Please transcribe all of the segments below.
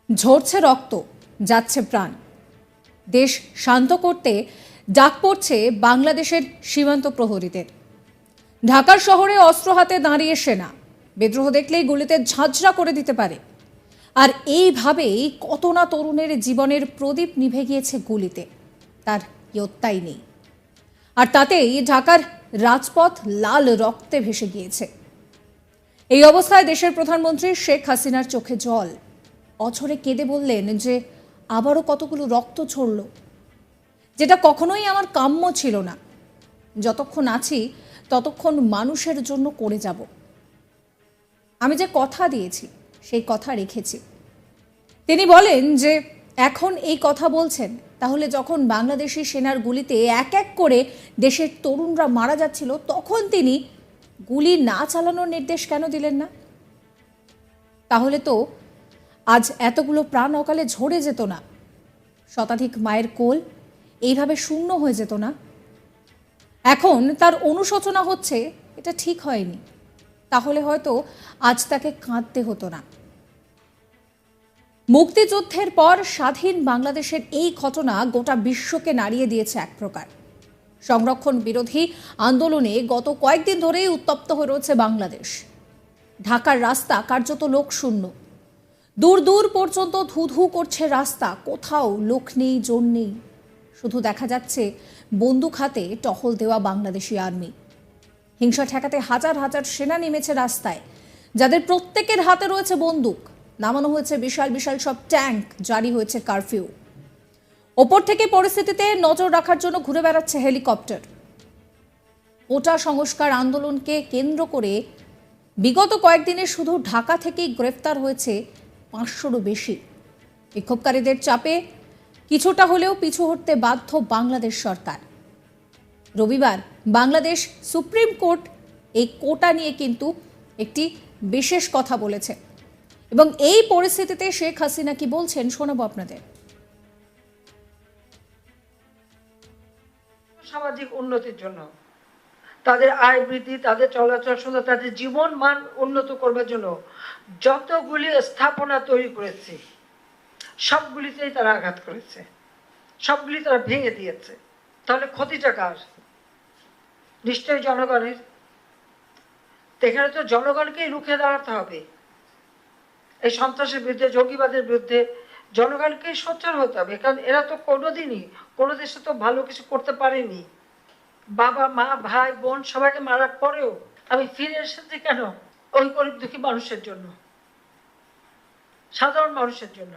ঝরছে রক্ত, যাচ্ছে প্রাণ। দেশ শান্ত করতে ডাক পড়ছে বাংলাদেশের সীমান্ত প্রহরীদের। ঢাকার শহরে অস্ত্র হাতে দাঁড়িয়ে সেনা, বিদ্রোহ দেখলেই গুলিতে ঝাঁঝরা করে দিতে পারে। আর এইভাবেই কত না তরুণের জীবনের প্রদীপ নিভে গিয়েছে গুলিতে, তার ইয়ত্তাই নেই। আর তাতেই ঢাকার রাজপথ লাল রক্তে ভেসে গিয়েছে। এই অবস্থায় দেশের প্রধানমন্ত্রী শেখ হাসিনার চোখে জল। অঝরে কেঁদে বললেন যে আবারও কতগুলো রক্ত ঝরল, যেটা কখনোই আমার কাম্য ছিল না। যতক্ষণ আছি ততক্ষণ মানুষের জন্য করে যাব। আমি যে কথা দিয়েছি সেই কথা রেখেছি। তিনি বলেন যে এখন এই কথা বলছেন, তাহলে যখন বাংলাদেশি সেনার গুলিতে এক এক করে দেশের তরুণরা মারা যাচ্ছিল, তখন তিনি গুলি না চালানোর নির্দেশ কেন দিলেন না? তাহলে তো আজ এতগুলো প্রাণ অকালে ঝরে যেত না, শতাধিক মায়ের কোল এইভাবে শূন্য হয়ে যেত না। এখন তার অনুশোচনা হচ্ছে, এটা ঠিক হয়নি। তাহলে হয়তো আজ তাকে কাঁদতে হতো না। মুক্তিযুদ্ধের পর স্বাধীন বাংলাদেশের এই ঘটনা গোটা বিশ্বকে নাড়িয়ে দিয়েছে এক প্রকার। সংরক্ষণ বিরোধী আন্দোলনে গত কয়েকদিন ধরেই উত্তপ্ত হয়ে রয়েছে বাংলাদেশ। ঢাকার রাস্তা কার্যত লোকশূন্য। দূর দূর পর্যন্ত ধুধু করছে রাস্তা, কোথাও লোক নেই, জন নেই। শুধু দেখা যাচ্ছে বন্দুক হাতে টহল দেওয়া বাংলাদেশি আর্মি। হিংসা ঠেকাতে হাজার হাজার সেনা নেমেছে রাস্তায়, যাদের প্রত্যেকের হাতে রয়েছে বন্দুক। নামানো হয়েছে বিশাল বিশাল সব ট্যাঙ্ক, জারি হয়েছে কারফিউ। ওপর থেকে পরিস্থিতিতে নজর রাখার জন্য ঘুরে বেড়াচ্ছে হেলিকপ্টার। কোটা সংস্কার আন্দোলনকে কেন্দ্র করে বিগত কয়েকদিনে শুধু ঢাকা থেকেই গ্রেফতার হয়েছে 500রও বেশি। বিক্ষোভকারীদের চাপে কিছুটা হলেও পিছু হটতে বাধ্য বাংলাদেশ সরকার। রবিবার বাংলাদেশ সুপ্রিম কোর্ট এই কোটা নিয়ে কিন্তু একটি বিশেষ কথা বলেছে, এবং এই পরিস্থিতিতে শেখ হাসিনা কি বলছেন শোনাবো আপনাদের। সামাজিক উন্নতির জন্য, তাদের আয় বৃদ্ধি, তাদের চলাচল সুন্দর, তাদের জীবন মান উন্নত করবার জন্য যতগুলি স্থাপনা তৈরি করেছে, সবগুলিতেই তারা আঘাত করেছে, সবগুলি তারা ভেঙে দিয়েছে। তাহলে ক্ষতিটা কার? নিশ্চয়ই জনগণের। এখানে তো জনগণকেই রুখে দাঁড়াতে হবে। এই সন্ত্রাসের বিরুদ্ধে, জঙ্গিবাদের বিরুদ্ধে জনগণকেই সোচ্চার হতে হবে, কারণ এরা তো কোনোদিনই কোনো দেশে তো ভালো কিছু করতে পারেনি। বাবা মা ভাই বোন সবাইকে মারার পরেও আমি ফিরে এসেছি কেন? ওই গরিব দুঃখী মানুষের জন্য, সাধারণ মানুষের জন্য।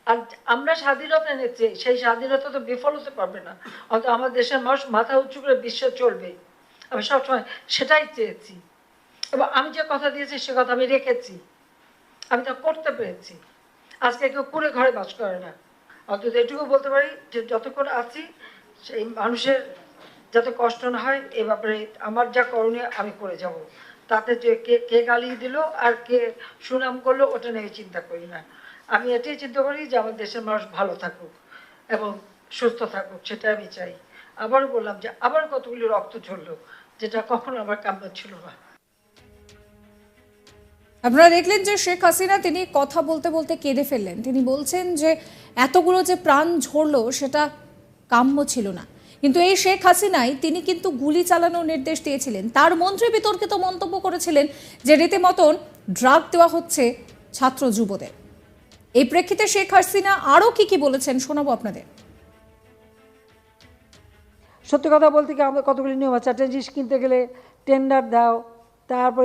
আর আমরা স্বাধীনতা এনেছি, সেই স্বাধীনতা তো বিফল হতে পারবে না। অন্তত আমার দেশের মানুষ মাথা উঁচু করে বিশ্বে চলবে, আমি সবসময় সেটাই চেয়েছি। এবং আমি যে কথা দিয়েছি সে কথা আমি রেখেছি, আমি তা করতে পেরেছি। আজকে কেউ কুড়ে ঘরে বাস করে না। অন্তত এটুকু বলতে পারি যে যতক্ষণ আছি সেই মানুষের যাতে কষ্ট না হয়, এ ব্যাপারে আমার যা করণীয় আমি করে যাব। তাতে যে কে গালি দিল আর কে সুনাম করলো ওটা নিয়ে চিন্তা করি না। আমি এটাই চিন্তা করি যে আমার দেশের মানুষ ভালো থাকুক এবং সুস্থ থাকুক, সেটা আমি চাই। আবারও বললাম যে আবার কতগুলি রক্ত ঝরলো, যেটা কখনো আমার কাম্য ছিল না। আপনারা দেখলেন যে শেখ হাসিনা তিনি কথা বলতে বলতে কেঁদে ফেললেন। তিনি বলছেন যে এতগুলো যে প্রাণ ঝরলো সেটা কাম্য ছিল না। কিন্তু এই শেখ হাসিনাই তিনি কিন্তু গুলি চালানোর নির্দেশ দিয়েছিলেন। তার মন্ত্রী বিতর্কিত মন্তব্য করেছিলেন যে রীতিমতন ড্রাগ দেওয়া হচ্ছে ছাত্র যুবদের। এই প্রেক্ষিতে শেখ হাসিনা আরও কি বলেছেন শোনাবো আপনাদের। সত্যি কথা বলতে কি, আমাদের কতগুলি নিয়ম আছে। একটা জিনিস কিনতে গেলে টেন্ডার দাও, তারপর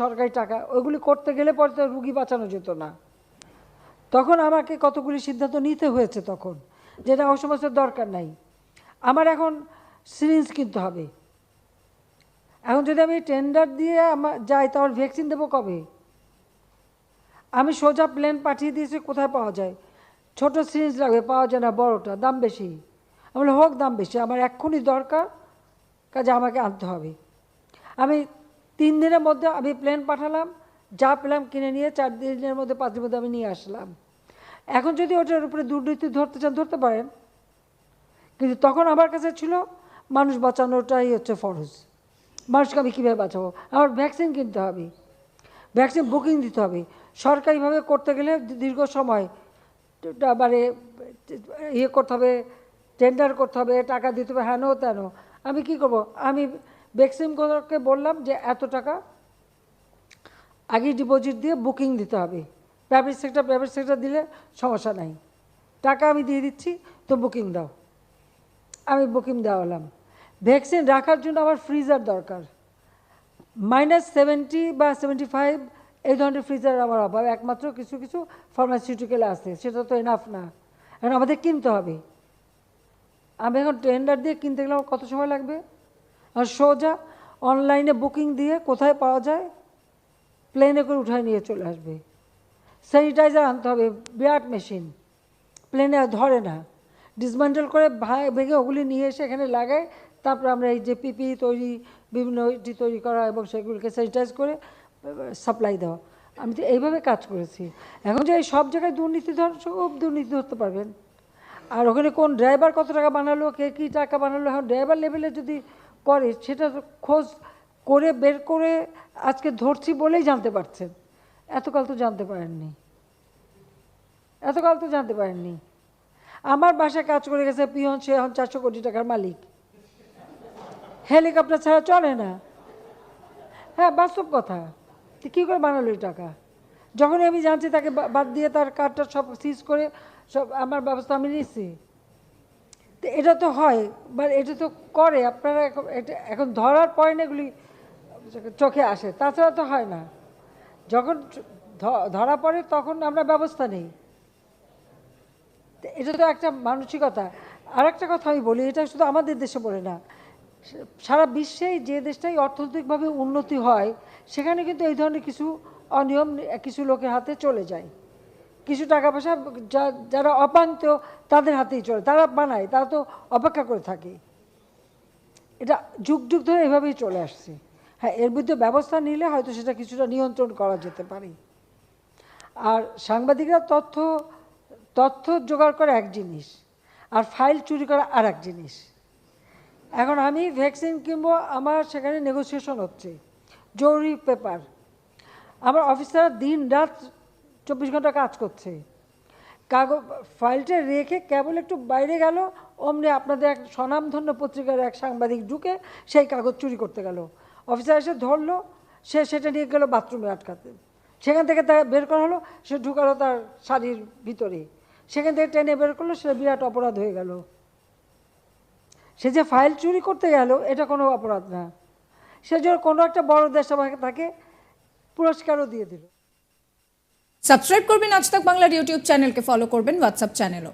সরকারি টাকা, ওইগুলি করতে গেলে পরে তো রুগী বাঁচানো যেত না। তখন আমাকে কতগুলি সিদ্ধান্ত নিতে হয়েছে তখন, যেটা ওই সমস্ত দরকার নাই। আমার এখন সিরিঞ্জ কিনতে হবে। এখন যদি আমি টেন্ডার দিয়ে যাই তাহলে ভ্যাকসিন দেবো কবে? আমি সোজা প্লেন পাঠিয়ে দিয়েছি, কোথায় পাওয়া যায়? ছোট সিরিঞ্জ লাগবে, পাওয়া যায় না, বড়টা দাম বেশি। আমি বলি হোক দাম বেশি, আমার এক্ষুনি দরকার, কাজে আমাকে আনতে হবে। আমি 3 দিনের মধ্যে আমি প্লেন পাঠালাম, যা পেলাম কিনে নিয়ে 4 দিনের মধ্যে 5 দিনের মধ্যে আমি নিয়ে আসলাম। এখন যদি ওটার উপরে দুর্নীতি ধরতে চান ধরতে পারেন, কিন্তু তখন আমার কাছে ছিল মানুষ বাঁচানোটাই হচ্ছে ফরজ। মানুষকে আমি কীভাবে বাঁচাবো? আমার ভ্যাকসিন কিনতে হবে, ভ্যাকসিন বুকিং দিতে হবে, সরকারিভাবে করতে গেলে দীর্ঘ সময় মানে ইয়ে করতে হবে, টেন্ডার করতে হবে, টাকা দিতে হবে, হ্যানো তেন। আমি কি করব, আমি বেক্সিমকোকে বললাম যে এত টাকা আগে ডিপোজিট দিয়ে বুকিং দিতে হবে, প্রাইভেট সেক্টর দিলে সমস্যা নাই, টাকা আমি দিয়ে দিচ্ছি, তো বুকিং দাও। আমি বুকিং দেওয়ালাম। ভ্যাকসিন রাখার জন্য আমার ফ্রিজার দরকার, -70 বা 75 এই ধরনের ফ্রিজার আমার অভাব, একমাত্র কিছু কিছু ফার্মাসিউটিক্যাল আছে, সেটা তো এনাফ না, এখন আমাদের কিনতে হবে। আমি এখন টেন্ডার দিয়ে কিনতে গেলে আমার কত সময় লাগবে? আর সোজা অনলাইনে বুকিং দিয়ে কোথায় পাওয়া যায় প্লেনে করে উঠায় নিয়ে চলে আসবে। স্যানিটাইজার আনতে হবে, বিরাট মেশিন, প্লেনে ধরে না, ডিসমেন্টেল করে ভেঙে ওগুলি নিয়ে এসে এখানে লাগায়, তারপর আমরা এই যে পিপি তৈরি, বিভিন্ন এটি তৈরি করা এবং সেগুলিকে স্যানিটাইজ করে সাপ্লাই দেওয়া। আমি তো এইভাবে কাজ করেছি। এখন যে এই সব জায়গায় দুর্নীতি সব দুর্নীতি ধরতে পারবেন। আর ওখানে কোন ড্রাইভার কত টাকা বানালো, কে কী টাকা বানালো, এখন ড্রাইভার লেভেলে যদি করে সেটা খোঁজ করে বের করে আজকে ধরছি বলেই জানতে পারছেন, এতকাল তো জানতে পারেননি, এতকাল তো জানতে পারেননি। আমার বাসায় কাজ করে গেছে পিয়ন, সে এখন 400 কোটি টাকার মালিক, হেলিকপ্টার ছাড়া চলে না। হ্যাঁ, বাস্তব কথা। কী করে বানালো এই টাকা? যখনই আমি জানছি তাকে বাদ দিয়ে তার কার্ডটা সব সিজ করে সব আমার ব্যবস্থা আমি নিচ্ছি। তো এটা তো হয়, বা এটা তো করে আপনারা, এখন ধরার পরে না এগুলি চোখে আসে, তাছাড়া তো হয় না। যখন ধরা পড়ে তখন আমরা ব্যবস্থা নেই। এটা তো একটা মানসিকতা। আর একটা কথা আমি বলি, এটা শুধু আমাদের দেশে বলে না, সারা বিশ্বেই যে দেশটাই অর্থনৈতিকভাবে উন্নতি হয় সেখানে কিন্তু এই ধরনের কিছু অনিয়ম কিছু লোকের হাতে চলে যায়, কিছু টাকা পয়সা যারা অপান্ত তাদের হাতেই চলে, তারা বানায়, তারা তো অপেক্ষা করে থাকে। এটা যুগ যুগ ধরে এভাবেই চলে আসছে। হ্যাঁ, এর বিরুদ্ধে ব্যবস্থা নিলে হয়তো সেটা কিছুটা নিয়ন্ত্রণ করা যেতে পারে। আর সাংবাদিকরা তথ্য জোগাড় করা এক জিনিস, আর ফাইল চুরি করা আর এক জিনিস। এখন আমি ভ্যাকসিন কিনবো, আমার সেখানে নেগোসিয়েশন হচ্ছে, জরুরি পেপার, আমার অফিসাররা দিন রাত 24 ঘন্টা কাজ করছে, কাগজ ফাইলটা রেখে কেবল একটু বাইরে গেল, অমনি আপনাদের এক স্বনামধন্য পত্রিকার এক সাংবাদিক ঢুকে সেই কাগজ চুরি করতে গেল, অফিসার এসে ধরলো, সে সেটা নিয়ে গেল বাথরুমে আটকাতে, সেখান থেকে তার বের করা হলো, সে ঢুকালো তার শাড়ির ভিতরে, সেখান থেকে টেনে বের করলো, সেটা বিরাট অপরাধ হয়ে গেল। সে যে ফাইল চুরি করতে গেল এটা কোনো অপরাধ না, সে যে কোনো একটা বড় দেশ আমাকে তাকে পুরস্কারও দিয়ে দিল। সাবস্ক্রাইব করবেন আজ তাক বাংলার ইউটিউব চ্যানেলকে, ফলো করবেন হোয়াটসঅ্যাপ চ্যানেলও।